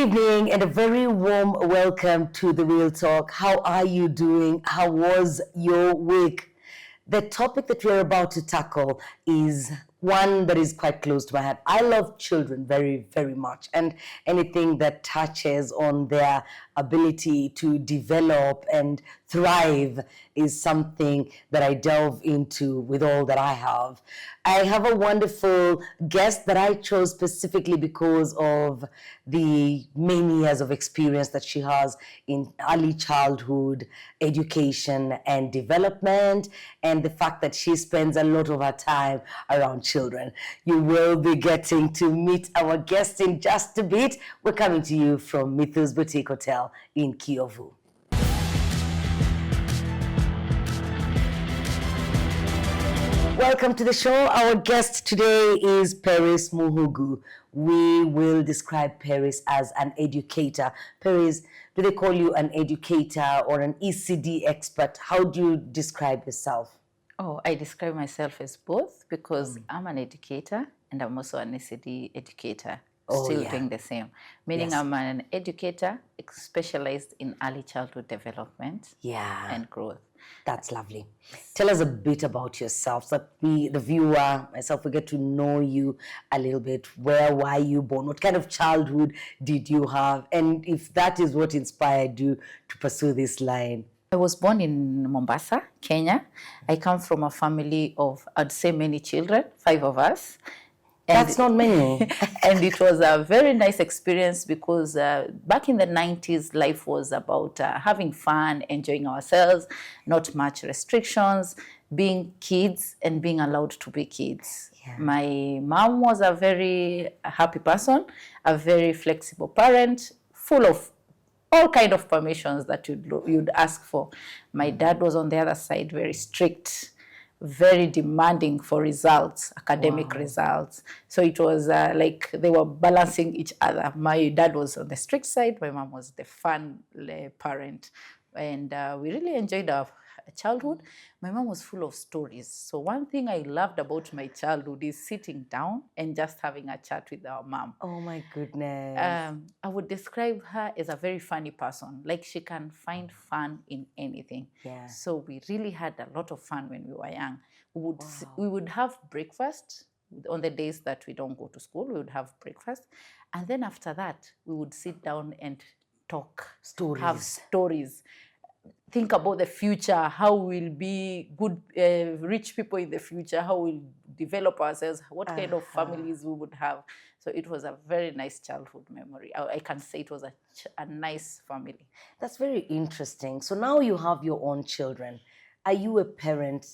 evening and a very warm welcome to The Real Talk. How are you doing? How was your week? The topic that we're about to tackle is one that is quite close to my heart. I love children very, very much, and anything that touches on their ability to develop and thrive is something that I delve into with all that I have. I have a wonderful guest that I chose specifically because of the many years of experience that she has in early childhood education and development, and the fact that she spends a lot of her time around children. You will be getting to meet our guest in just a bit. We're coming to you from Mithil's Boutique Hotel in Kiyovu. Welcome to the show. Our guest today is Peris Muhugu. We will describe Peris as an educator. Peris, do they call you an educator or an ECD expert? How do you describe yourself? Oh, I describe myself as both because I'm an educator and I'm also an ECD educator. Still doing the same. Meaning I'm an educator specialized in early childhood development and growth. That's lovely. Tell us a bit about yourself so that we, the viewer, myself, we get to know you a little bit. Where were you born? What kind of childhood did you have? And if that is what inspired you to pursue this line. I was born in Mombasa, Kenya. I come from a family of, I'd say, many children, 5 of us. And that's not many. And it was a very nice experience because back in the 90s, life was about having fun, enjoying ourselves, not much restrictions, being kids and being allowed to be kids. Yeah. My mom was a very happy person, a very flexible parent, full of all kind of permissions that you'd ask for. My dad was on the other side, very strict, very demanding for results, academic results. So it was like they were balancing each other. My dad was on the strict side, my mom was the fun parent. And we really enjoyed our childhood. My mom was full of stories. So one thing I loved about my childhood is sitting down and just having a chat with our mom. Oh my goodness. I would describe her as a very funny person. Like she can find fun in anything. Yeah. So we really had a lot of fun when we were young. We would have breakfast on the days that we don't go to school. We would have breakfast. And then after that, we would sit down and talk. Stories. Have stories. Think about the future, how we'll be good, rich people in the future, how we'll develop ourselves, what kind of families we would have. So it was a very nice childhood memory. I can say it was a nice family. That's very interesting. So now you have your own children. Are you a parent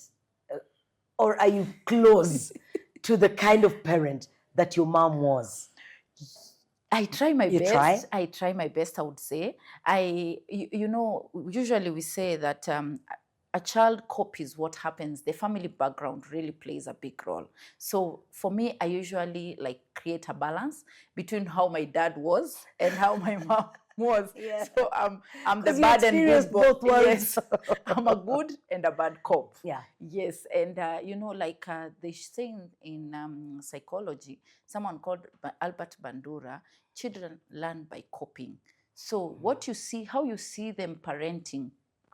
or are you close to the kind of parent that your mom was? I try my best. Try? I try my best, I would say. You know, usually we say that a child copies what happens. The family background really plays a big role. So for me, I usually create a balance between how my dad was and how my mom was. Yeah. So I'm the bad and good both worlds. Yes. I'm a good and a bad cop. Yeah. Yes. And you know, they say in psychology, someone called Albert Bandura, children learn by copying. So what you see, how you see them parenting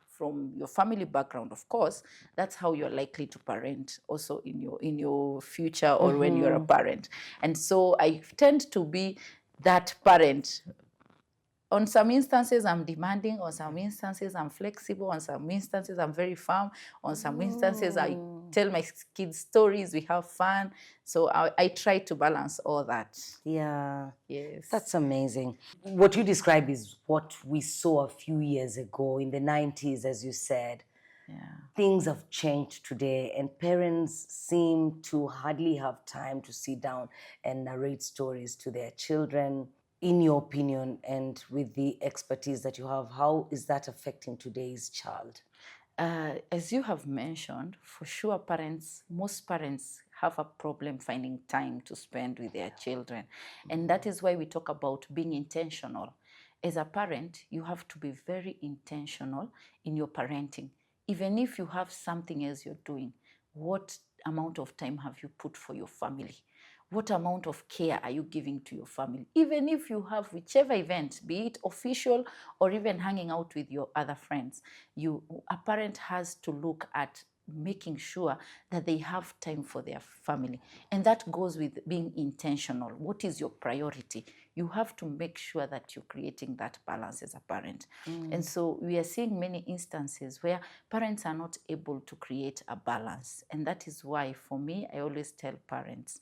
from your family background, of course, that's how you're likely to parent also in your future or when you're a parent. And so I tend to be that parent. On some instances, I'm demanding. On some instances, I'm flexible. On some instances, I'm very firm. On some instances, I tell my kids stories. We have fun. So I try to balance all that. Yeah. Yes. That's amazing. What you describe is what we saw a few years ago in the 90s, as you said. Yeah. Things have changed today, and parents seem to hardly have time to sit down and narrate stories to their children. In your opinion, and with the expertise that you have, how is that affecting today's child? As you have mentioned, for sure, most parents have a problem finding time to spend with their children. And that is why we talk about being intentional. As a parent, you have to be very intentional in your parenting. Even if you have something else you're doing, what amount of time have you put for your family? What amount of care are you giving to your family? Even if you have whichever event, be it official or even hanging out with your other friends, a parent has to look at making sure that they have time for their family. And that goes with being intentional. What is your priority? You have to make sure that you're creating that balance as a parent. And so we are seeing many instances where parents are not able to create a balance. And that is why, for me, I always tell parents,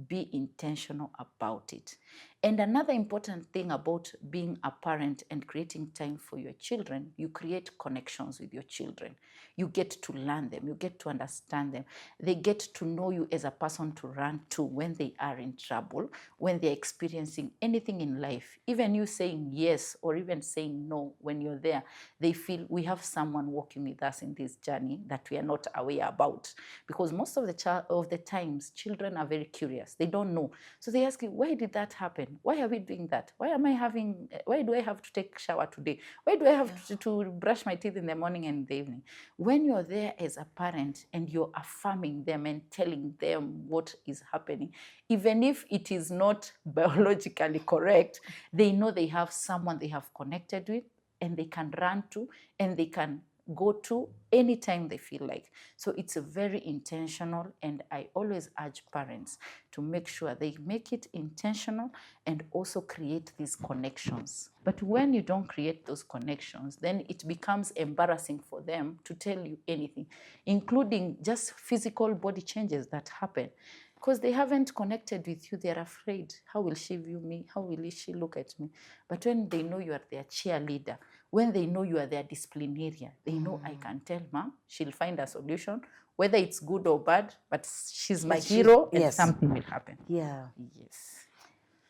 be intentional about it. And another important thing about being a parent and creating time for your children, you create connections with your children. You get to learn them, you get to understand them. They get to know you as a person to run to when they are in trouble, when they're experiencing anything in life. Even you saying yes or even saying no when you're there, they feel we have someone walking with us in this journey that we are not aware about. Because most of the times, children are very curious. They don't know. So they ask you, why did that happen? Why are we doing that? Why do I have to take a shower today? Why do I have to brush my teeth in the morning and in the evening? When you're there as a parent and you're affirming them and telling them what is happening, even if it is not biologically correct, they know they have someone they have connected with and they can run to and they can go to anytime they feel like. So it's a very intentional, and I always urge parents to make sure they make it intentional and also create these connections. But when you don't create those connections, then it becomes embarrassing for them to tell you anything, including just physical body changes that happen. Because they haven't connected with you, they're afraid. How will she view me? How will she look at me? But when they know you are their cheerleader, when they know you are their disciplinarian, they know I can tell Mom, she'll find a solution, whether it's good or bad, but she's my hero and something will happen. Yeah. Yes.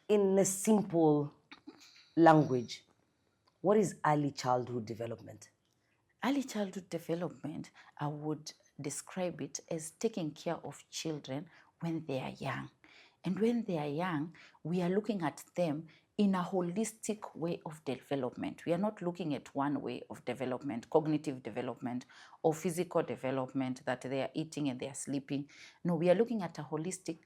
In a simple language, what is early childhood development? Early childhood development, I would describe it as taking care of children when they are young. And when they are young, we are looking at them in a holistic way of development. We are not looking at one way of development, cognitive development or physical development, that they are eating and they are sleeping. No, we are looking at a holistic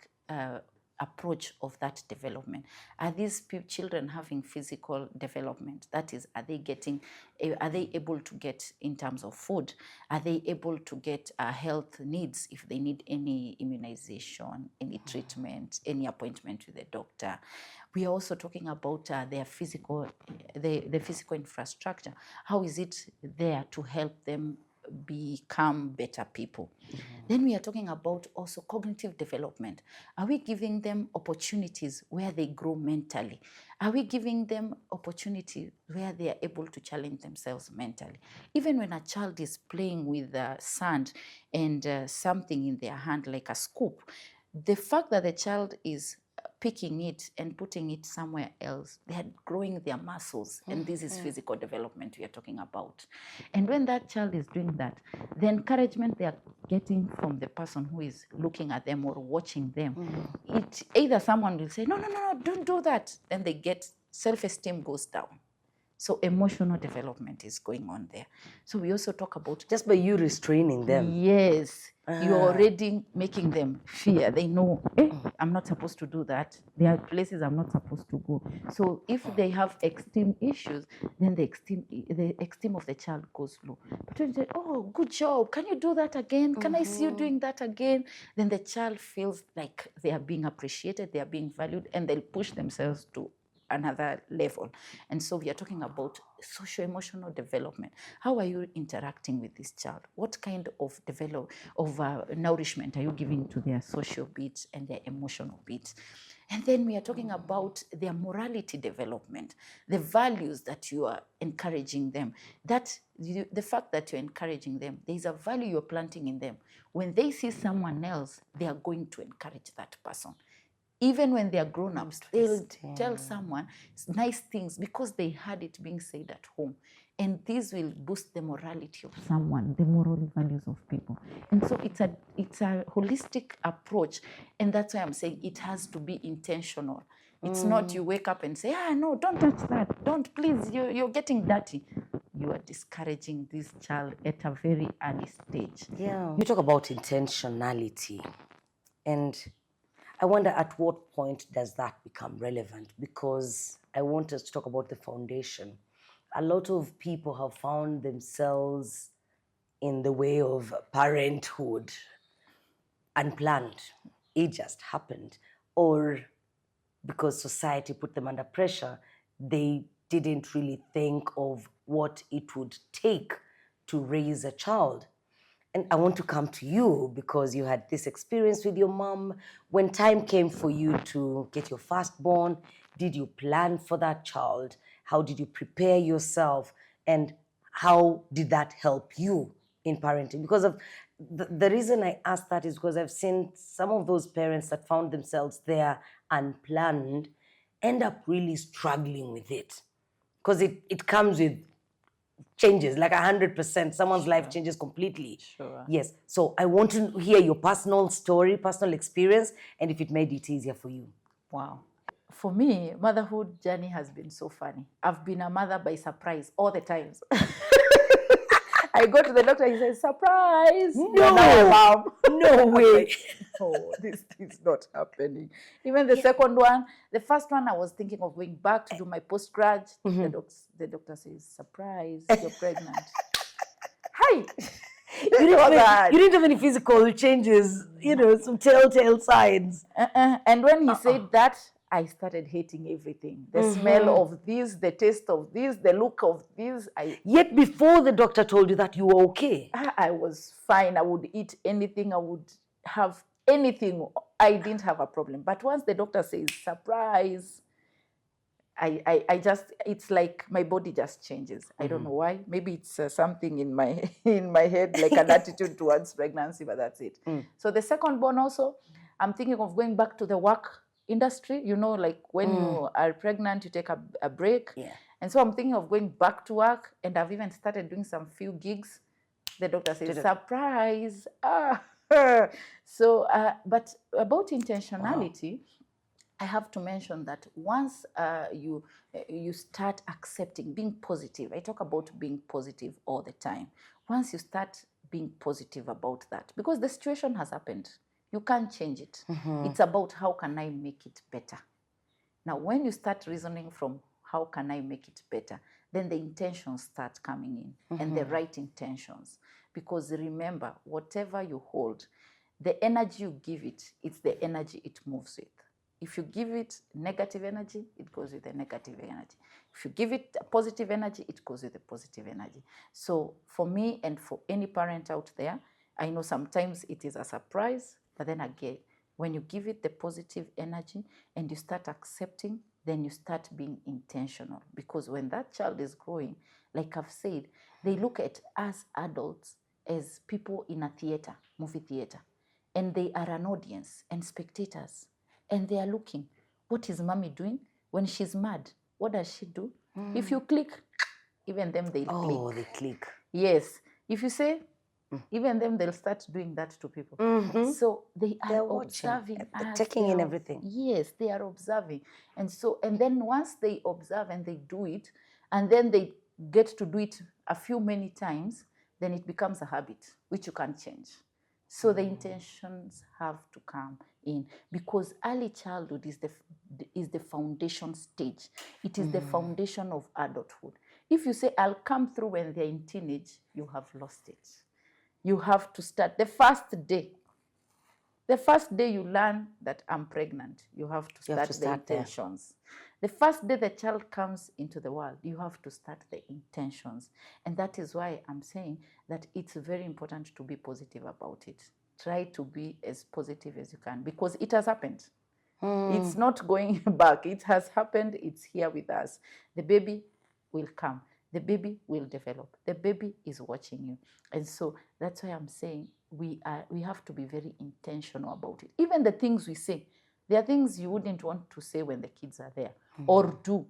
approach of that development. Are these children having physical development? That is, are they able to get in terms of food? Are they able to get health needs if they need any immunization, any treatment, any appointment with the doctor? We are also talking about their physical, the physical infrastructure. How is it there to help them become better people? Then we are talking about also cognitive development. Are we giving them opportunities where they grow mentally? Are we giving them opportunities where they are able to challenge themselves mentally? Even when a child is playing with sand and something in their hand like a scoop, the fact that the child is picking it and putting it somewhere else, they are growing their muscles, and this is physical development we are talking about. And when that child is doing that, the encouragement they are getting from the person who is looking at them or watching them, it either someone will say, no, don't do that, then they get self-esteem goes down. So emotional development is going on there. So we also talk about just by you restraining them. Yes, you're already making them fear. They know, I'm not supposed to do that. There are places I'm not supposed to go. So if they have esteem issues, then the esteem of the child goes low. But when they say, oh, good job. Can you do that again? Can I see you doing that again? Then the child feels like they are being appreciated, they are being valued, and they'll push themselves to another level. And so we are talking about socio-emotional development. How are you interacting with this child? What kind of nourishment are you giving to their social beats and their emotional beats? And then we are talking about their morality development, the values that you are encouraging them. The fact that you're encouraging them, there is a value you're planting in them. When they see someone else, they are going to encourage that person. Even when they are grown-ups, they'll tell someone nice things because they heard it being said at home. And this will boost the morality of someone, the moral values of people. And so it's a holistic approach. And that's why I'm saying it has to be intentional. It's not you wake up and say, no, don't touch that. Don't, please, you're getting dirty. You are discouraging this child at a very early stage. Yeah. You talk about intentionality. And I wonder at what point does that become relevant? Because I want us to talk about the foundation. A lot of people have found themselves in the way of parenthood unplanned. It just happened. Or because society put them under pressure, they didn't really think of what it would take to raise a child. And I want to come to you because you had this experience with your mom. When time came for you to get your firstborn, did you plan for that child? How did you prepare yourself? And how did that help you in parenting? Because of the reason I ask that is because I've seen some of those parents that found themselves there unplanned end up really struggling with it. Because it comes with changes like 100%. Someone's life changes completely. Sure. Yes. So I want to hear your personal story, personal experience, and if it made it easier for you. Wow. For me, motherhood journey has been so funny. I've been a mother by surprise all the times. I go to the doctor, he says, surprise! You're now a mom. No way. No, this is not happening. Even the second one, the first one, I was thinking of going back to do my postgrad. The doctor says, surprise, you're pregnant. Hi! You didn't have any physical changes, some telltale signs. And when he said that, I started hating everything. The smell of this, the taste of this, the look of this. Yet before the doctor told you that you were okay. I was fine. I would eat anything. I would have anything. I didn't have a problem. But once the doctor says, surprise, I just, it's like my body just changes. I don't know why. Maybe it's something in my head, like an attitude towards pregnancy, but that's it. So the second born also, I'm thinking of going back to the work industry. Like when you are pregnant, you take a break. Yeah. And so I'm thinking of going back to work, and I've even started doing some few gigs. The doctor says, surprise. So, but about intentionality, I have to mention that once you start accepting, being positive, I talk about being positive all the time. Once you start being positive about that, because the situation has happened, you can't change it. It's about how can I make it better. Now, when you start reasoning from how can I make it better, then the intentions start coming in, and the right intentions. Because remember, whatever you hold, the energy you give it, it's the energy it moves with. If you give it negative energy, it goes with the negative energy. If you give it a positive energy, it goes with the positive energy. So for me and for any parent out there, I know sometimes it is a surprise, but then again, when you give it the positive energy and you start accepting, then you start being intentional. Because when that child is growing, like I've said, they look at us adults as people in a theater, movie theater, and they are an audience and spectators. And they are looking, what is mommy doing? When she's mad, what does she do? If you click, even them, they'll click. Oh, they click. Yes. If you say, even them, they'll start doing that to people. So they're observing us. Taking in everything. Yes, they are observing. And then once they observe and they do it, and then they get to do it many times, then it becomes a habit, which you can't change. So the intentions have to come in, because early childhood is the foundation stage. It is the foundation of adulthood. If you say, I'll come through when they're in teenage, you have lost it. You have to start the first day. The first day you learn that I'm pregnant, you have to start the intentions. The first day the child comes into the world, you have to start the intentions. And that is why I'm saying that it's very important to be positive about it. Try to be as positive as you can, because it has happened. It's not going back. It has happened. It's here with us. The baby will come. The baby will develop. The baby is watching you. And so that's why I'm saying we have to be very intentional about it. Even the things we say, there are things you wouldn't want to say when the kids are there or do.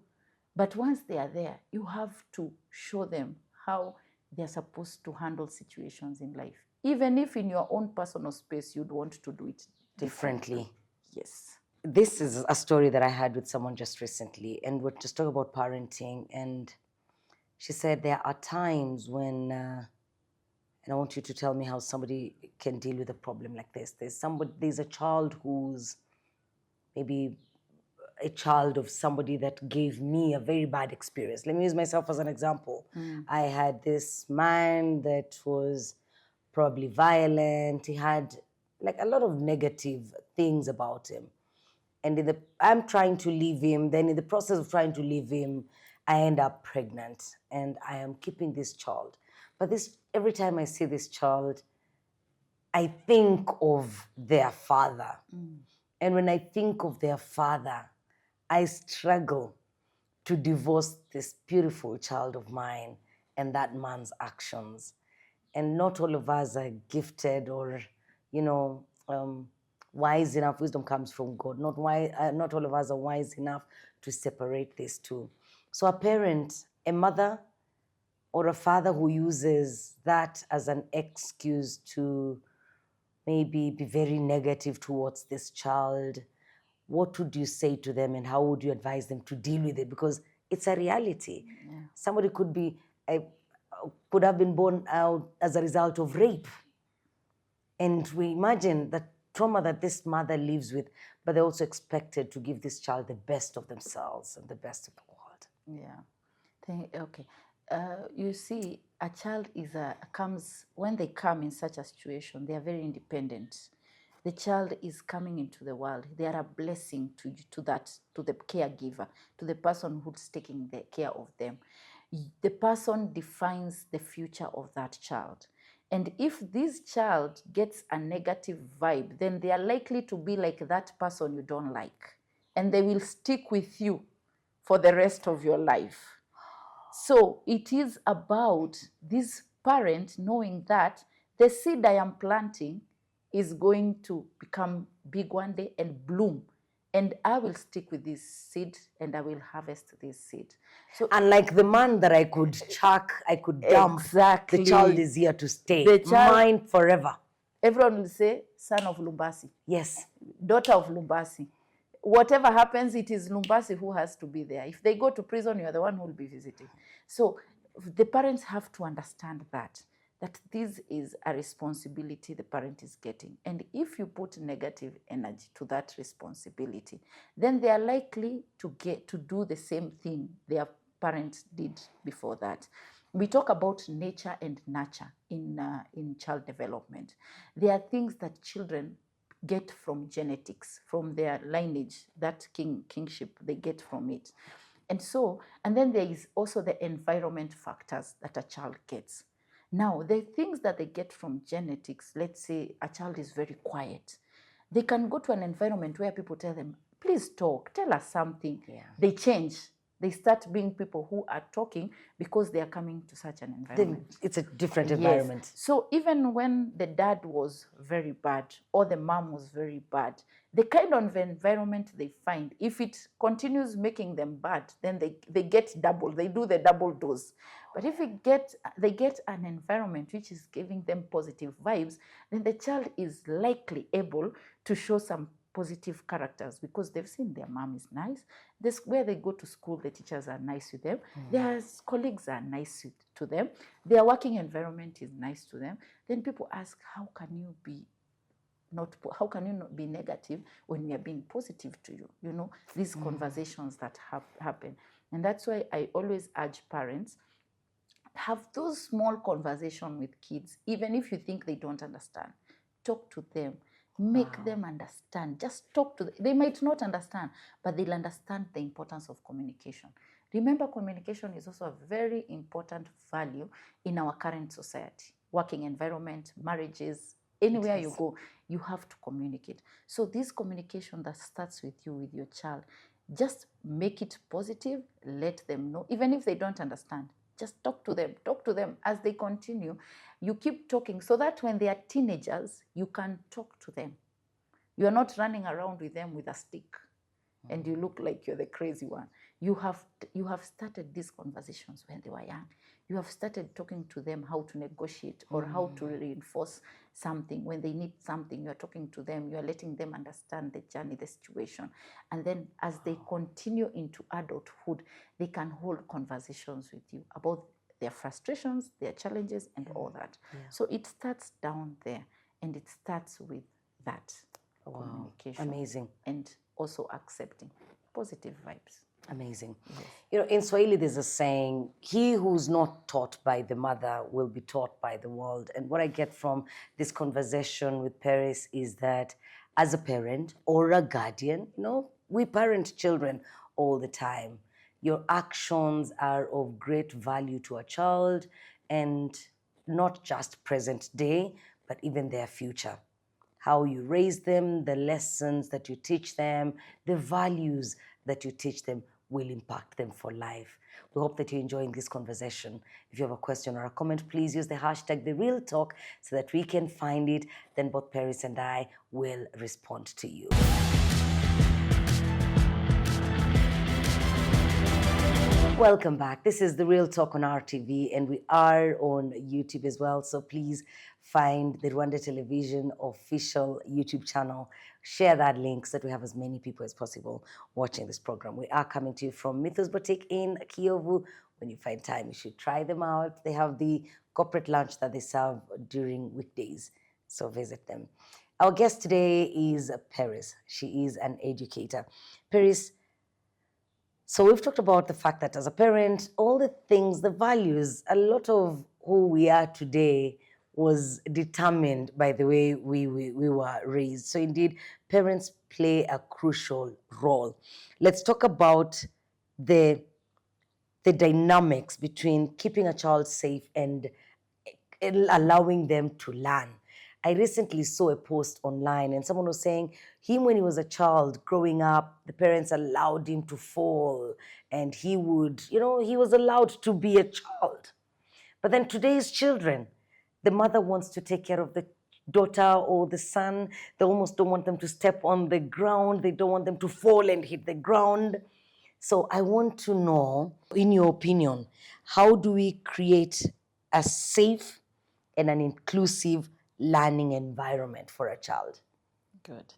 But once they are there, you have to show them how they're supposed to handle situations in life. Even if in your own personal space, you'd want to do it differently. Yes. This is a story that I had with someone just recently, and we're just talking about parenting. And she said there are times when, and I want you to tell me how somebody can deal with a problem like this. There's a child who's maybe a child of somebody that gave me a very bad experience. Let me use myself as an example. I had this man that was probably violent. He had like a lot of negative things about him. And I'm trying to leave him. Then in the process of trying to leave him, I end up pregnant and I am keeping this child. But every time I see this child, I think of their father. And when I think of their father, I struggle to divorce this beautiful child of mine and that man's actions. And not all of us are gifted or, you know, wise enough. Wisdom comes from God. Not all of us are wise enough to separate these two. So a mother or a father who uses that as an excuse to maybe be very negative towards this child, what would you say to them and how would you advise them to deal with it? Because it's a reality. Yeah. Somebody could have been born out as a result of rape. And we imagine the trauma that this mother lives with, but they're also expected to give this child the best of themselves and the best of the world. Yeah. Okay. You see, a child when they come in such a situation, they are very independent. The child is coming into the world. They are a blessing to the caregiver, to the person who's taking the care of them. The person defines the future of that child. And if this child gets a negative vibe, then they are likely to be like that person you don't like. And they will stick with you for the rest of your life. So it is about this parent knowing that the seed I am planting is going to become big one day and bloom. And I will stick with this seed and I will harvest this seed. So, unlike the man that I could chuck, I could dump, exactly. The child is here to stay. Mine forever. Everyone will say, son of Lumbasi. Yes. Daughter of Lumbasi. Whatever happens, it is Lumbasi who has to be there. If they go to prison, you're the one who will be visiting. So the parents have to understand that this is a responsibility the parent is getting. And if you put negative energy to that responsibility, then they are likely to do the same thing their parents did before that. We talk about nature and nurture in child development. There are things that children get from genetics, from their lineage, that kingship they get from it. And then there is also the environment factors that a child gets. Now, the things that they get from genetics, let's say a child is very quiet. They can go to an environment where people tell them, please talk, tell us something. Yeah. They change. They start being people who are talking because they are coming to such an environment. It's a different environment. Yes. So even when the dad was very bad or the mom was very bad, the kind of environment they find, if it continues making them bad, then they get double. They do the double dose. But if they get an environment which is giving them positive vibes, then the child is likely able to show some positive characters because they've seen their mom is nice. This where they go to school, the teachers are nice to them. Their colleagues are nice to them. Their working environment is nice to them. Then people ask, how can you not be negative when we are being positive to you? You know, these conversations that happen. And that's why I always urge parents, have those small conversations with kids, even if you think they don't understand. Talk to them. Make them understand. Just talk to them. They might not understand, but they'll understand the importance of communication. Remember, communication is also a very important value in our current society. Working environment, marriages, anywhere you go, you have to communicate. So this communication that starts with you, with your child, just make it positive. Let them know, even if they don't understand. Just talk to them as they continue. You keep talking so that when they are teenagers, you can talk to them. You are not running around with them with a stick and you look like you're the crazy one. You have started these conversations when they were young. You have started talking to them how to negotiate or how to reinforce something. When they need something, you're talking to them. You're letting them understand the journey, the situation. And then as they continue into adulthood, they can hold conversations with you about their frustrations, their challenges, and all that. Yeah. So it starts down there, and it starts with that. Wow. communication, Amazing. and also accepting positive vibes. Amazing. Yes. You know, in Swahili, there's a saying, he who's not taught by the mother will be taught by the world. And what I get from this conversation with Peris is that as a parent or a guardian, you know, we parent children all the time. Your actions are of great value to a child, and not just present day, but even their future. How you raise them, the lessons that you teach them, the values that you teach them will impact them for life. We hope that you're enjoying this conversation. If you have a question or a comment, please use the hashtag #TheRealTalk so that we can find it. Then both Peris and I will respond to you. Welcome back. This is The Real Talk on RTV, and we are on YouTube as well. So please find the Rwanda Television official YouTube channel. Share that link so that we have as many people as possible watching this program. We are coming to you from Mythos Boutique in Kiyovu. When you find time, you should try them out. They have the corporate lunch that they serve during weekdays, so visit them. Our guest today is Peris. She is an educator. Peris, so we've talked about the fact that as a parent, all the things, the values, a lot of who we are today was determined by the way we were raised. So indeed, parents play a crucial role. Let's talk about the dynamics between keeping a child safe and allowing them to learn. I recently saw a post online and someone was saying him when he was a child growing up, the parents allowed him to fall and he would, you know, he was allowed to be a child. But then today's children, the mother wants to take care of the daughter or the son. They almost don't want them to step on the ground. They don't want them to fall and hit the ground. So I want to know, in your opinion, how do we create a safe and an inclusive learning environment for a child? Good.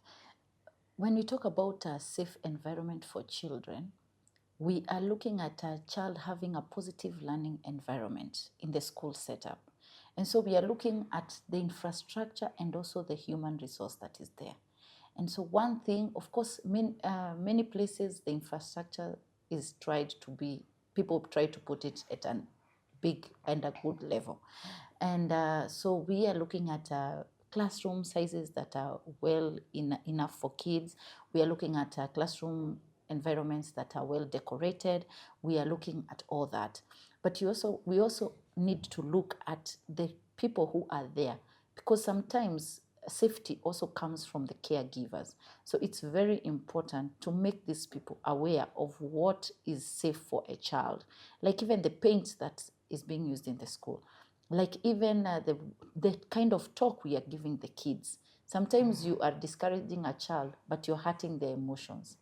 When we talk about a safe environment for children, we are looking at a child having a positive learning environment in the school setup. And so we are looking at the infrastructure and also the human resource that is there. And so one thing, of course, many places the infrastructure is tried to be, people try to put it at a big and a good level. And so we are looking at classroom sizes that are enough for kids. We are looking at classroom environments that are well decorated. We are looking at all that. But we also need to look at the people who are there, because sometimes safety also comes from the caregivers. So it's very important to make these people aware of what is safe for a child. Like even the paint that is being used in the school, like even the kind of talk we are giving the kids. Sometimes you are discouraging a child, but you're hurting their emotions,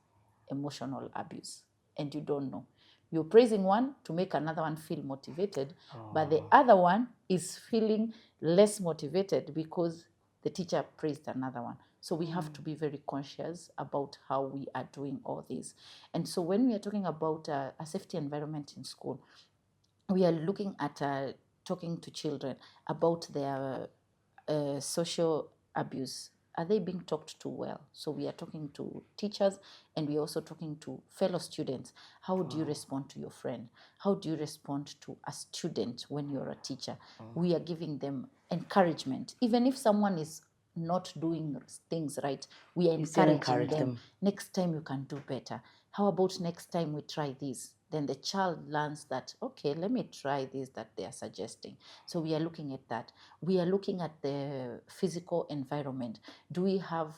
emotional abuse, and you don't know. You're praising one to make another one feel motivated, but the other one is feeling less motivated because the teacher praised another one. So we have to be very conscious about how we are doing all this. And so when we are talking about a safety environment in school, we are looking at talking to children about their social abuse. Are they being talked to well? So we are talking to teachers and we are also talking to fellow students. How do you respond to your friend? How do you respond to a student when you're a teacher? We are giving them encouragement. Even if someone is not doing things right, we are encouraging them. Next time you can do better. How about next time we try this? Then the child learns that, okay, let me try this that they are suggesting. So we are looking at that. We are looking at the physical environment. Do we have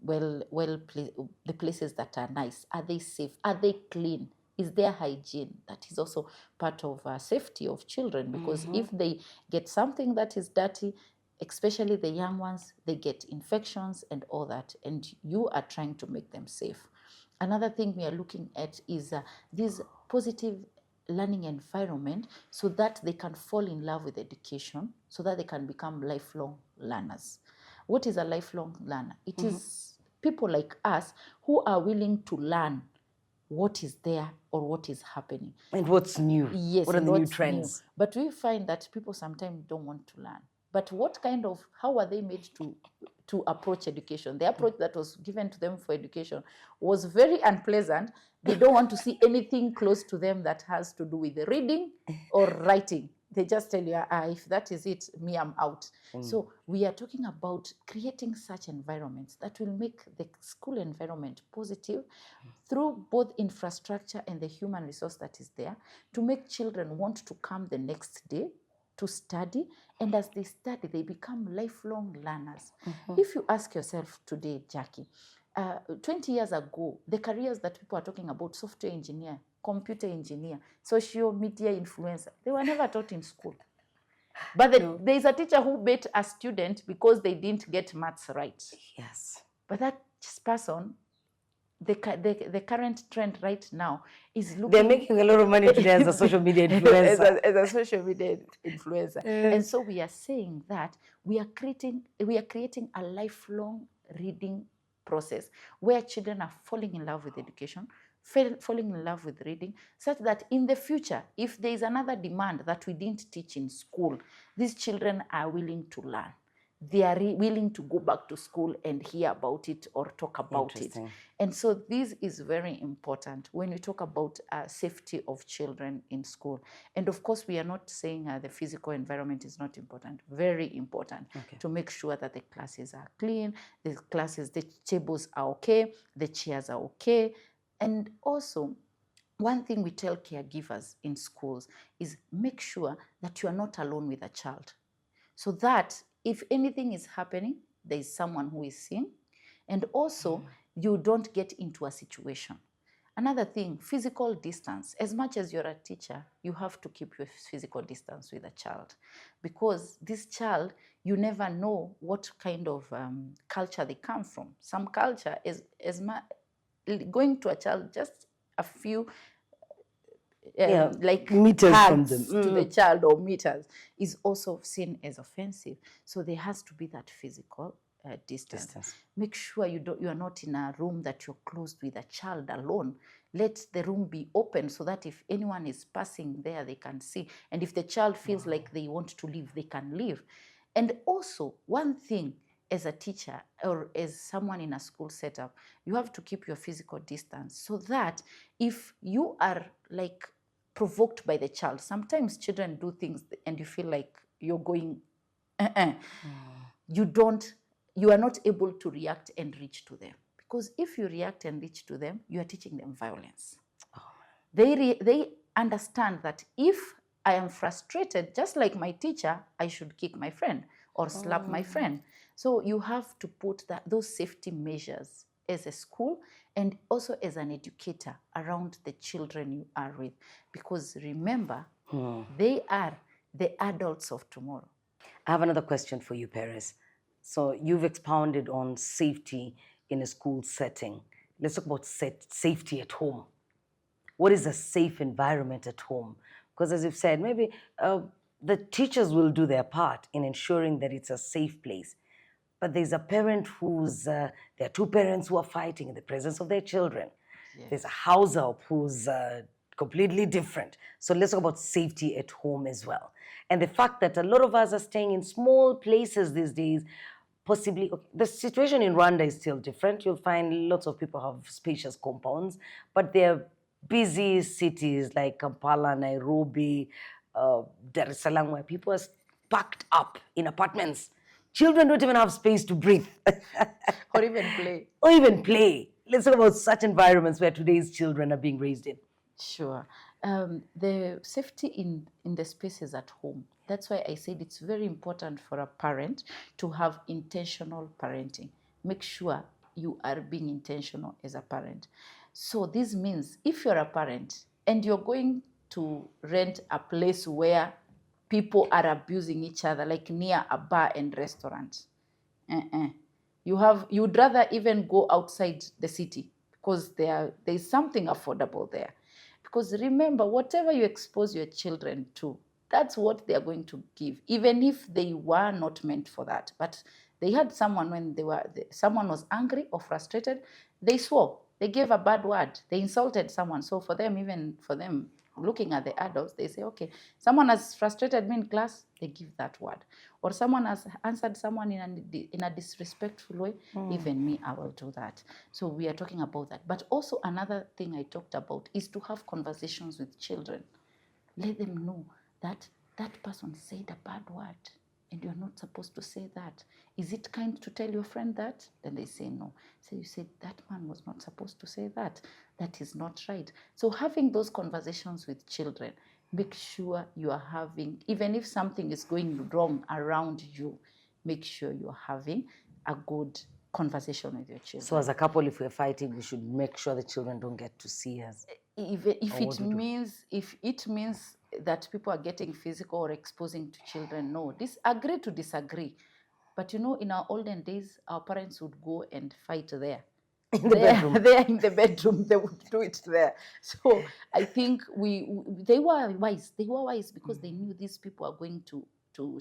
the places that are nice? Are they safe? Are they clean? Is there hygiene? That is also part of safety of children, because if they get something that is dirty, especially the young ones, they get infections and all that, and you are trying to make them safe. Another thing we are looking at is this positive learning environment, so that they can fall in love with education, so that they can become lifelong learners. What is a lifelong learner? It is people like us who are willing to learn what is there or what is happening. And what's new? Yes, What are and the new what's trends? new. But we find that people sometimes don't want to learn. But how are they made to approach education? The approach that was given to them for education was very unpleasant. They don't want to see anything close to them that has to do with the reading or writing. They just tell you, if that is it, me, I'm out. So we are talking about creating such environments that will make the school environment positive through both infrastructure and the human resource that is there, to make children want to come the next day to study, and as they study, they become lifelong learners. If you ask yourself today, Jackie, 20 years ago, the careers that people are talking about, software engineer, computer engineer, social media influencer, they were never taught in school. But there is a teacher who bet a student because they didn't get maths right. Yes. But that person, the current trend right now is looking... They're making a lot of money today as a social media influencer. as a social media influencer. And so we are saying that we are creating a lifelong reading process where children are falling in love with education, falling in love with reading, such that in the future, if there is another demand that we didn't teach in school, these children are willing to learn. They are willing to go back to school and hear about it or talk about it. And so this is very important when we talk about safety of children in school. And of course, we are not saying the physical environment is not important. Very important to make sure that the classes are clean, the tables are okay, the chairs are okay. And also, one thing we tell caregivers in schools is make sure that you are not alone with a child, so that if anything is happening, there is someone who is seeing, and also you don't get into a situation. Another thing, physical distance. As much as you're a teacher, you have to keep your physical distance with a child, because this child, you never know what kind of culture they come from. Some culture is going to a child just a few like meters from them to the child, or meters, is also seen as offensive. So there has to be that physical distance. Make sure you are not in a room that you're closed with a child alone. Let the room be open so that if anyone is passing there, they can see. And if the child feels like they want to leave, they can leave. And also, one thing, as a teacher or as someone in a school setup, you have to keep your physical distance, so that if you are like provoked by the child, sometimes children do things and you feel like you're going, you are not able to react and reach to them. Because if you react and reach to them, you are teaching them violence. They understand that if I am frustrated, just like my teacher, I should kick my friend or slap my friend. So you have to put those safety measures as a school and also as an educator around the children you are with. Because remember, they are the adults of tomorrow. I have another question for you, Peris. So you've expounded on safety in a school setting. Let's talk about safety at home. What is a safe environment at home? Because as you've said, maybe the teachers will do their part in ensuring that it's a safe place. But there's a parent there are two parents who are fighting in the presence of their children. Yes. There's a house help who's completely different. So let's talk about safety at home as well. And the fact that a lot of us are staying in small places these days, possibly, the situation in Rwanda is still different. You'll find lots of people have spacious compounds, but they're busy cities like Kampala, Nairobi, Dar es Salaam, where people are packed up in apartments. Children don't even have space to breathe. Or even play. Or even play. Let's talk about such environments where today's children are being raised in. Sure. The safety in the spaces at home. That's why I said it's very important for a parent to have intentional parenting. Make sure you are being intentional as a parent. So this means if you're a parent and you're going to rent a place where people are abusing each other, like near a bar and restaurant, you'd rather even go outside the city, because there's something affordable there. Because remember, whatever you expose your children to, that's what they are going to give, even if they were not meant for that. But they had someone, when someone was angry or frustrated, they swore, they gave a bad word, they insulted someone. So for them, looking at the adults, they say, okay, someone has frustrated me in class, they give that word. Or someone has answered someone in a disrespectful way, even me, I will do that. So we are talking about that. But also another thing I talked about is to have conversations with children. Let them know that that person said a bad word and you're not supposed to say that. Is it kind to tell your friend that? Then they say no. So you said that man was not supposed to say that. That is not right. So having those conversations with children, make sure you are having, even if something is going wrong around you, make sure you're having a good conversation with your children. So as a couple, if we're fighting, we should make sure the children don't get to see us. If it means that people are getting physical or exposing to children, no. Agree to disagree. But in our olden days, our parents would go and fight there. In the bedroom. There in the bedroom, they would do it there. So I think they were wise. They were wise because they knew these people are going to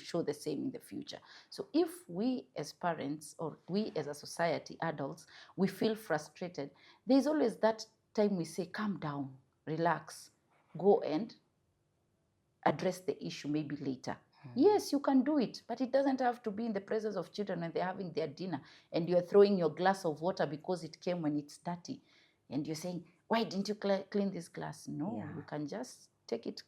show the same in the future. So if we as parents or we as a society, adults, we feel frustrated, there's always that time we say, calm down, relax, go and address the issue maybe later. Yes, you can do it, but it doesn't have to be in the presence of children when they're having their dinner and you're throwing your glass of water because it came when it's dirty. And you're saying, why didn't you clean this glass? No, you can just take it.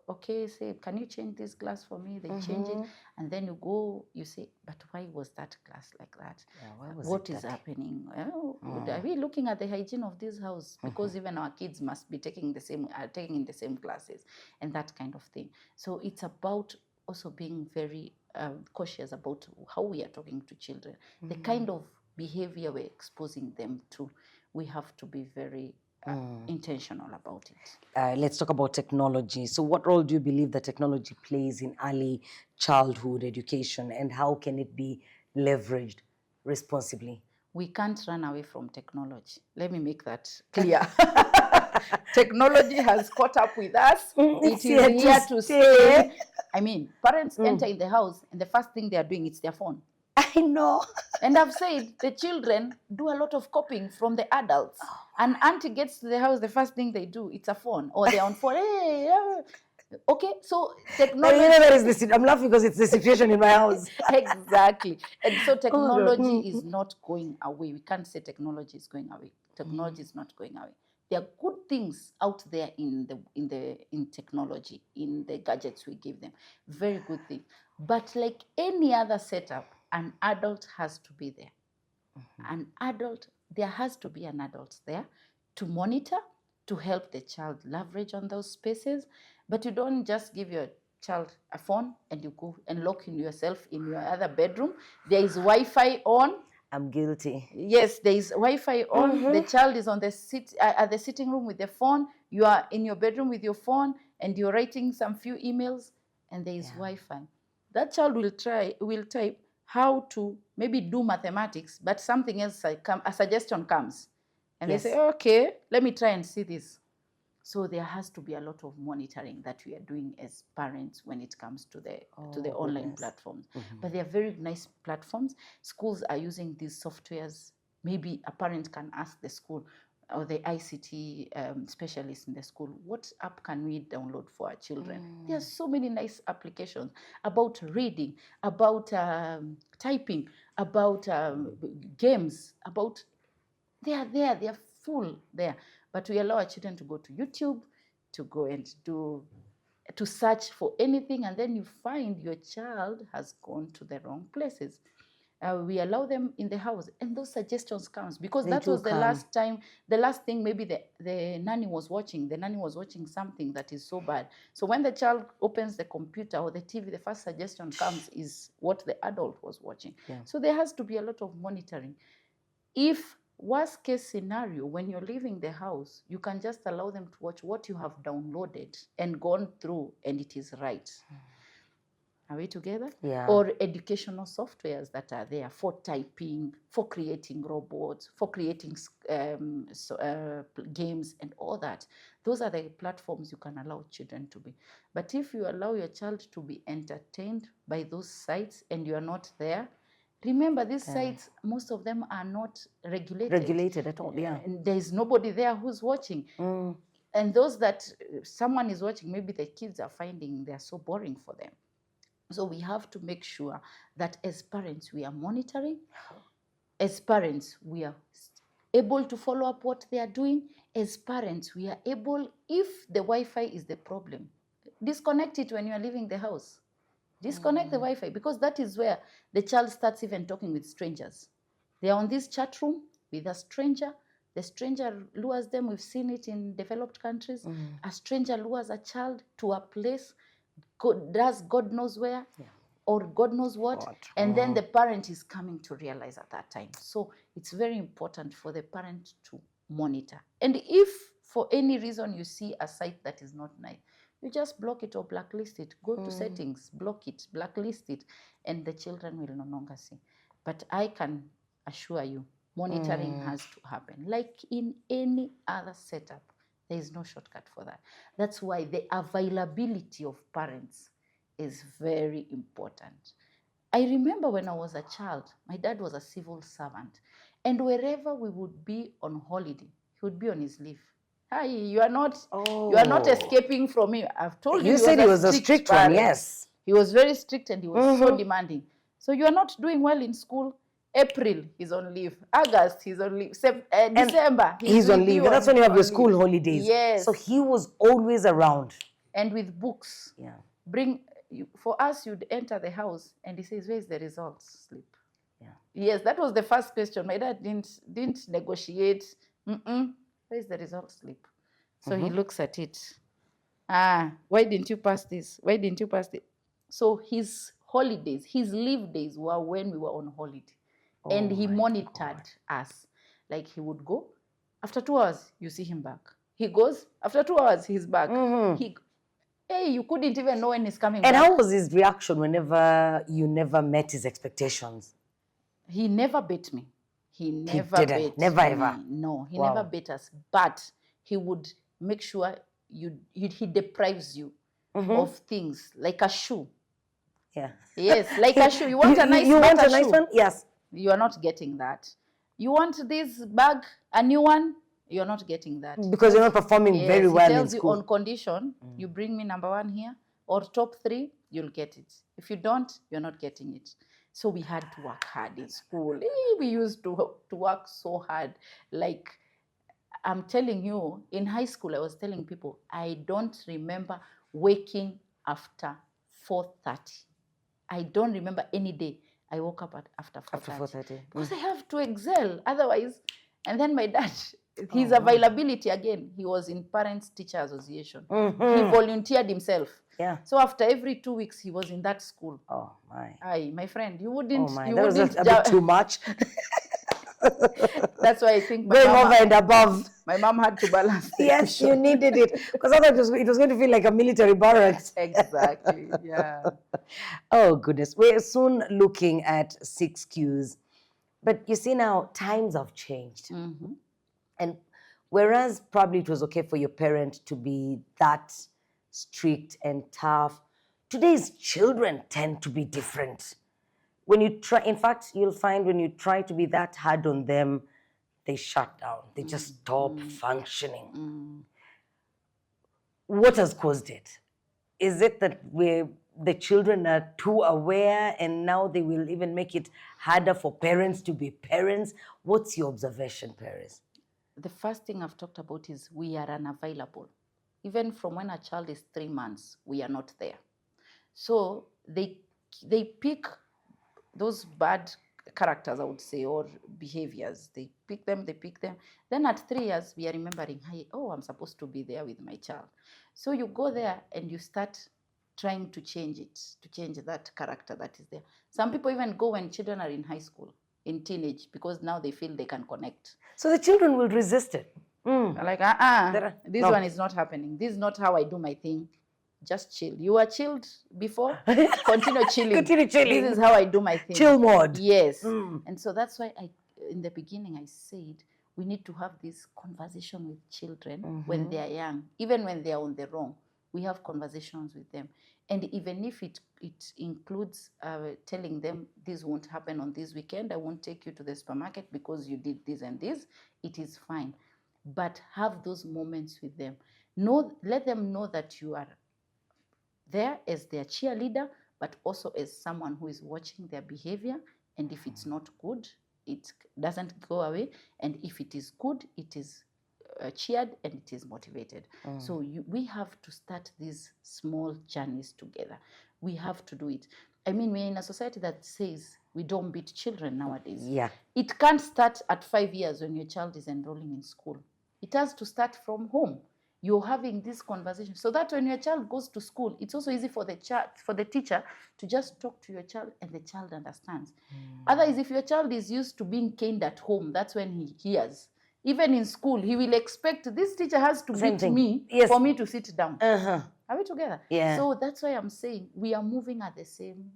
Okay, say, can you change this glass for me? They change it. And then you go, you say, but why was that glass like that? What is happening? Are we looking at the hygiene of this house? Because even our kids must be taking in the same classes and that kind of thing. So it's about also being very cautious about how we are talking to children, the kind of behavior we're exposing them to. We have to be very intentional about it. Let's talk about technology. So what role do you believe that technology plays in early childhood education, and how can it be leveraged responsibly? We can't run away from technology. Let me make that clear. Technology has caught up with us. It is here to stay. I mean, parents enter in the house and the first thing they are doing is their phone. I know. And I've said the children do a lot of copying from the adults. And auntie gets to the house, the first thing they do, it's a phone. Or they're on phone. Hey, okay, so technology... I'm laughing because it's the situation in my house. Exactly. And so technology is not going away. We can't say technology is going away. Technology is not going away. There are good things out there in technology, in the gadgets we give them. Very good things. But like any other setup, an adult has to be there. There has to be an adult there to monitor, to help the child leverage on those spaces. But you don't just give your child a phone and you go and lock yourself in your other bedroom. There is Wi-Fi on. I'm guilty. Yes, there is Wi-Fi on. The child is on the at the sitting room with the phone. You are in your bedroom with your phone and you're writing some few emails and there is Wi-Fi. That child will type how to maybe do mathematics, but something else, a suggestion comes. And they say, okay, let me try and see this. So there has to be a lot of monitoring that we are doing as parents when it comes to the online platforms. But they are very nice platforms. Schools are using these softwares. Maybe a parent can ask the school or the ICT specialist in the school, what app can we download for our children? There are so many nice applications about reading, about typing, about games, they are there, they are full there. But we allow our children to go to YouTube, to go and to search for anything, and then you find your child has gone to the wrong places. We allow them in the house, and those suggestions comes because that was the last thing maybe the nanny was watching. The nanny was watching something that is so bad. So when the child opens the computer or the TV, the first suggestion comes is what the adult was watching. So there has to be a lot of monitoring. If worst case scenario, when you're leaving the house, you can just allow them to watch what you have downloaded and gone through, and it is right. Are we together? Yeah. Or educational softwares that are there for typing, for creating robots, for creating games and all that. Those are the platforms you can allow children to be. But if you allow your child to be entertained by those sites and you are not there, remember these sites, most of them are not regulated. Regulated at all, yeah. And there is nobody there who's watching. And those that someone is watching, maybe the kids are finding they're so boring for them. So we have to make sure that as parents, we are monitoring. As parents, we are able to follow up what they are doing. As parents, we are able, if the Wi-Fi is the problem, disconnect it when you are leaving the house. Disconnect the Wi-Fi, because that is where the child starts even talking with strangers. They are on this chat room with a stranger. The stranger lures them. We've seen it in developed countries. A stranger lures a child to a place, does God knows where, or God knows what, and then the parent is coming to realize at that time. So it's very important for the parent to monitor. And if for any reason you see a site that is not nice, you just block it or blacklist it. Go to settings, block it, blacklist it, and the children will no longer see. But I can assure you, monitoring has to happen. Like in any other setup, there is no shortcut for that. That's why the availability of parents is very important. I remember when I was a child, my dad was a civil servant, and wherever we would be on holiday, he would be on his leave. Hi, you are not escaping from me. I've told you, You said he was a strict one, parent. yes. He was very strict and he was so demanding. So you are not doing well in school. April, he's on leave. August, he's on leave. December, He's on leave. And that's when you have your school holidays. Yes. So he was always around. And with books. Yeah. For us, you'd enter the house and he says, where's the results slip? Yeah. Yes, that was the first question. My dad didn't negotiate. Where's the results slip? So he looks at it. Why didn't you pass this? Why didn't you pass it? So his holidays, his leave days were when we were on holiday. And he monitored us. Like he would go, after 2 hours, you see him back. He goes, after 2 hours, he's back. You couldn't even know when he's coming back. And how was his reaction whenever you never met his expectations? He never beat me. He never didn't. beat Never me. ever. No, he never beat us. But he would make sure he deprives you of things, like a shoe. Yeah. Yes, like a shoe. You want a nice, you want a nice shoe? one? Yes. You are not getting that. You want this bag, a new one? You're not getting that. Because you're not performing very well in He tells school. you on condition, you bring me number 1 here, or top 3, you'll get it. If you don't, you're not getting it. So we had to work hard in school. We used to work so hard. Like, I'm telling you, in high school, I was telling people, I don't remember waking after 4:30. I don't remember any day I woke up after 4:30. Because I have to excel. Otherwise, and then my dad, his availability again, he was in Parents Teacher Association. He volunteered himself. Yeah. So after every 2 weeks, he was in that school. Oh my. My friend, you wouldn't. Oh my. You That was wouldn't a bit too much. That's why I think going over and above. My mom had to balance. Yes, you needed it, because otherwise it was going to feel like a military barracks. Exactly. Yeah. Oh goodness, we're soon looking at 6Qs, but you see now times have changed, and whereas probably it was okay for your parent to be that strict and tough, today's children tend to be different. When you try, in fact, you'll find when you try to be that hard on them, they shut down. They just stop functioning. What has caused it? Is it that the children are too aware and now they will even make it harder for parents to be parents? What's your observation, Peris? The first thing I've talked about is we are unavailable. Even from when a child is 3 months, we are not there. So they pick those bad characters, I would say, or behaviors. They pick them. Then at 3 years, we are remembering, I'm supposed to be there with my child. So you go there and you start trying to change it, to change that character that is there. Some people even go when children are in high school, in teenage, because now they feel they can connect. So the children will resist it. They're like, this one is not happening. This is not how I do my thing. Just chill. You were chilled before. Continue chilling. Continue chilling. This is how I do my thing. Chill mode. Yes. And so that's why in the beginning I said we need to have this conversation with children when they are young, even when they are on the wrong. We have conversations with them, and even if it includes telling them this won't happen on this weekend, I won't take you to the supermarket because you did this and this. It is fine, but have those moments with them. Let them know that you are there as their cheerleader, but also as someone who is watching their behavior. And if it's not good, it doesn't go away. And if it is good, it is cheered and it is motivated. So we have to start these small journeys together. We have to do it. I mean, we're in a society that says we don't beat children nowadays. Yeah. It can't start at 5 years when your child is enrolling in school. It has to start from home. You're having this conversation so that when your child goes to school, it's also easy for the teacher to just talk to your child and the child understands. Otherwise, if your child is used to being caned at home, that's when he hears. Even in school, he will expect this teacher has to beat me for me to sit down. Are we together? Yeah. So that's why I'm saying we are moving at the same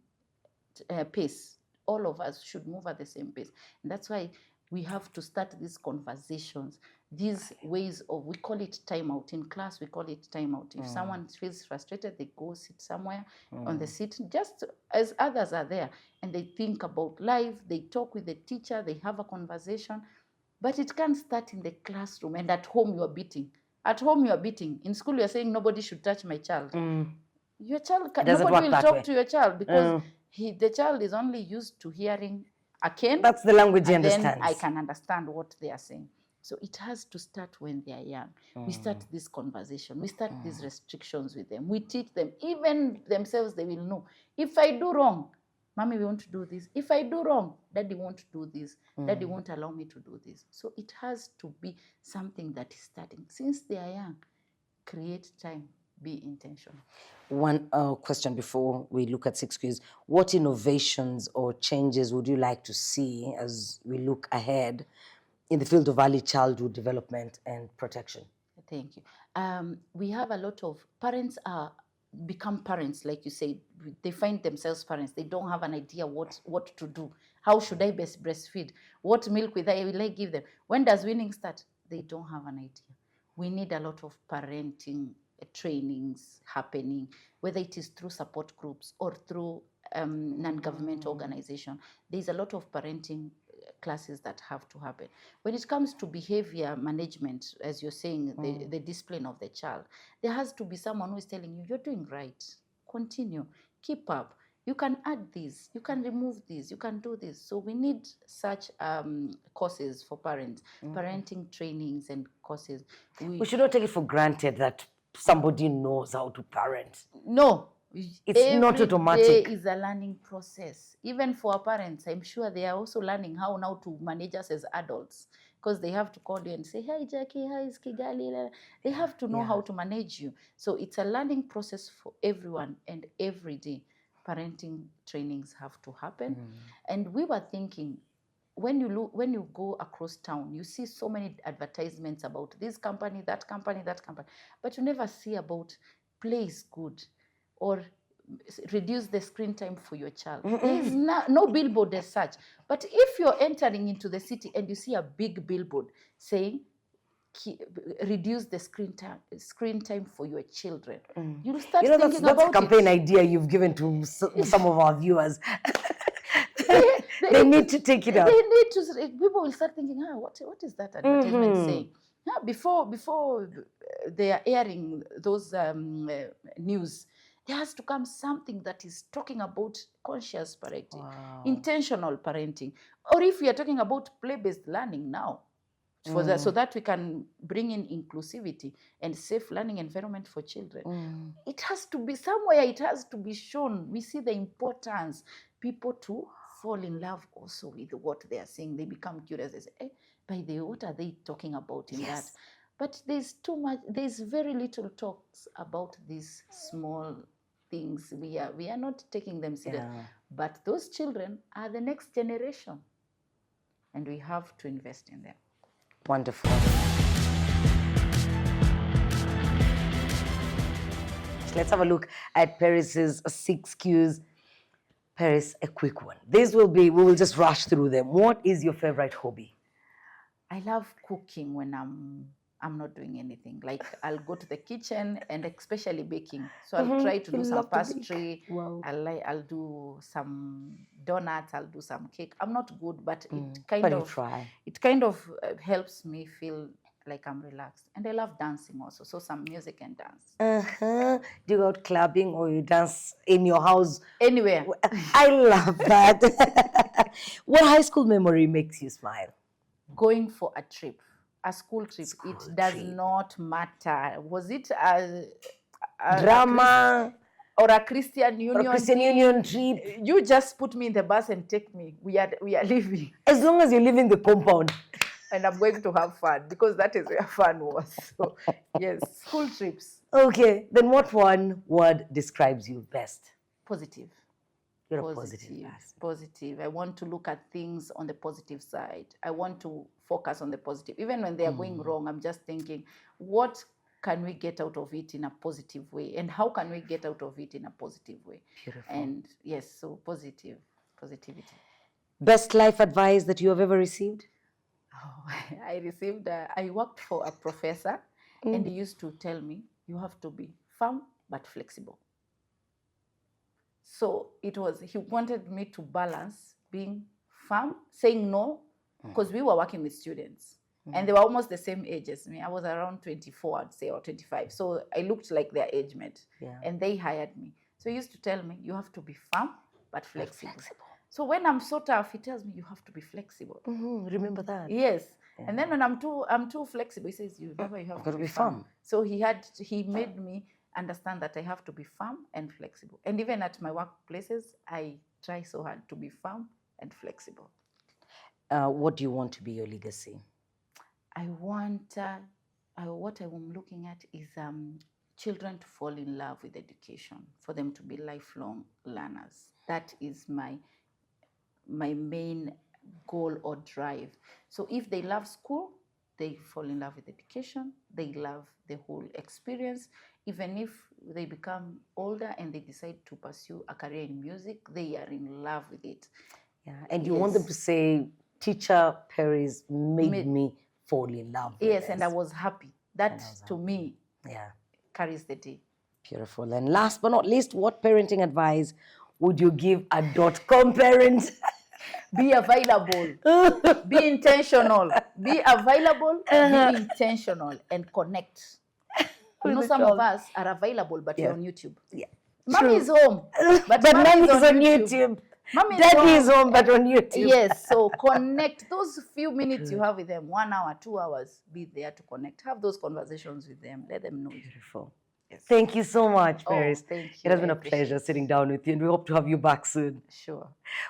pace. All of us should move at the same pace. And that's why we have to start these conversations, these ways of, we call it timeout. In class, we call it timeout. If someone feels frustrated, they go sit somewhere on the seat, just as others are there, and they think about life, they talk with the teacher, they have a conversation. But it can't start in the classroom, and at home you are beating. At home you are beating. In school you are saying nobody should touch my child. Your child, nobody will talk to your child because the child is only used to hearing a cane. That's the language he understands. Then I can understand what they are saying. So it has to start when they are young. We start this conversation. We start these restrictions with them. We teach them. Even themselves, they will know. If I do wrong, Mommy, we want to do this. If I do wrong, Daddy won't do this. Daddy won't allow me to do this. So it has to be something that is starting. Since they are young, create time, be intentional. One question before we look at 6Qs. What innovations or changes would you like to see as we look ahead in the field of early childhood development and protection? Thank you. We have a lot of parents become parents, like you say. They find themselves parents. They don't have an idea what to do. How should I best breastfeed? What milk will I give them? When does weaning start? They don't have an idea. We need a lot of parenting trainings happening, whether it is through support groups or through non-governmental organization. There's a lot of parenting classes that have to happen. When it comes to behavior management, as you're saying, the discipline of the child, there has to be someone who is telling you, you're doing right, continue, keep up. You can add this, you can remove this, you can do this. So we need such courses for parents, parenting trainings and courses. We should not take it for granted that somebody knows how to parent. No. It's not automatic. There is a learning process. Even for our parents, I'm sure they are also learning how now to manage us as adults, because they have to call you and say, hi Jackie, hi Kigali. They have to know how to manage you. So it's a learning process for everyone, and every day parenting trainings have to happen. And we were thinking, when you go across town, you see so many advertisements about this company, that company, that company, but you never see about play is good or reduce the screen time for your child. There is no billboard as such. But if you're entering into the city and you see a big billboard saying reduce the screen time for your children, you'll start thinking that's about a campaign it. idea you've given to some of our viewers. They need to take it out. People will start thinking, what is that advertisement saying? Before they are airing those news, there has to come something that is talking about conscious parenting, intentional parenting. Or if we are talking about play-based learning now, so that we can bring in inclusivity and safe learning environment for children. It has to be somewhere, it has to be shown. We see the importance, people to fall in love also with what they are saying. They become curious. They say, by the way, what are they talking about in that? But there's very little talks about these small things. We are not taking them serious. But those children are the next generation, and we have to invest in them. Wonderful. Let's have a look at Peris's 6Qs. Peris, a quick one. We will just rush through them. What is your favorite hobby? I love cooking when I'm not doing anything. Like I'll go to the kitchen, and especially baking. So I'll try to do some pastry. Wow. I'll do some donuts. I'll do some cake. I'm not good, but it kind of helps me feel like I'm relaxed. And I love dancing also, so some music and dance. Uh-huh. Do you go out clubbing or you dance in your house? Anywhere. I love that. What high school memory makes you smile? Going for a trip, a school trip, School it does trip. not matter. Was it Drama or a Christian or Union Christian thing? Union trip. You just put me in the bus and take me. We are leaving. As long as you live in the compound. And I'm going to have fun because that is where fun was. So, yes, school trips. Okay, then what one word describes you best? Positive. You're a positive person. Positive. I want to look at things on the positive side. I want to focus on the positive. Even when they are going wrong, I'm just thinking, what can we get out of it in a positive way? And how can we get out of it in a positive way? Beautiful. And yes, so positivity. Best life advice that you have ever received? Oh, I worked for a professor and he used to tell me, you have to be firm but flexible. So he wanted me to balance being firm, saying no, because we were working with students and they were almost the same age as me. I was around 24, I'd say, or 25. So I looked like their age mate and they hired me. So he used to tell me, you have to be firm but flexible. So when I'm so tough, he tells me you have to be flexible. Remember that? Yes. And then when I'm too flexible, he says you have to be firm. So he made me understand that I have to be firm and flexible. And even at my workplaces, I try so hard to be firm and flexible. What do you want to be your legacy? What I'm looking at is children to fall in love with education, for them to be lifelong learners. That is my main goal or drive. So if they love school, they fall in love with education, they love the whole experience. Even if they become older and they decide to pursue a career in music, they are in love with it. Yeah, and you want them to say, Teacher Peris made me fall in love with Yes, this. and I was happy. That to me carries the day. Beautiful. And last but not least, what parenting advice would you give a .com parent? Be available. Be intentional. Be available. Be intentional and connect. You know, some of us are available, but we're on YouTube. Yeah. Mommy is home, but mommy is on YouTube. Daddy is home, but on YouTube. Yes, so connect. Those few minutes you have with them, 1 hour, 2 hours, be there to connect. Have those conversations with them. Let them know. Beautiful. Yes. Thank you so much, Peris. Thank you. It has been a pleasure sitting down with you, and we hope to have you back soon. Sure.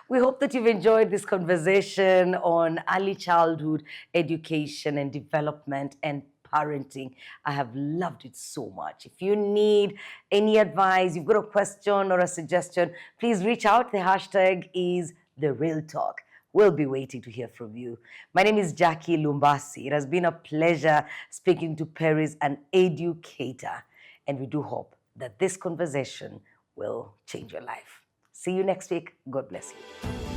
We hope that you've enjoyed this conversation on early childhood education and development and parenting. I have loved it so much. If you need any advice, you've got a question or a suggestion, please reach out. The hashtag is #TheRealTalk. We'll be waiting to hear from you. My name is Jackie Lumbasi. It has been a pleasure speaking to Peris, an educator. And we do hope that this conversation will change your life. See you next week. God bless you.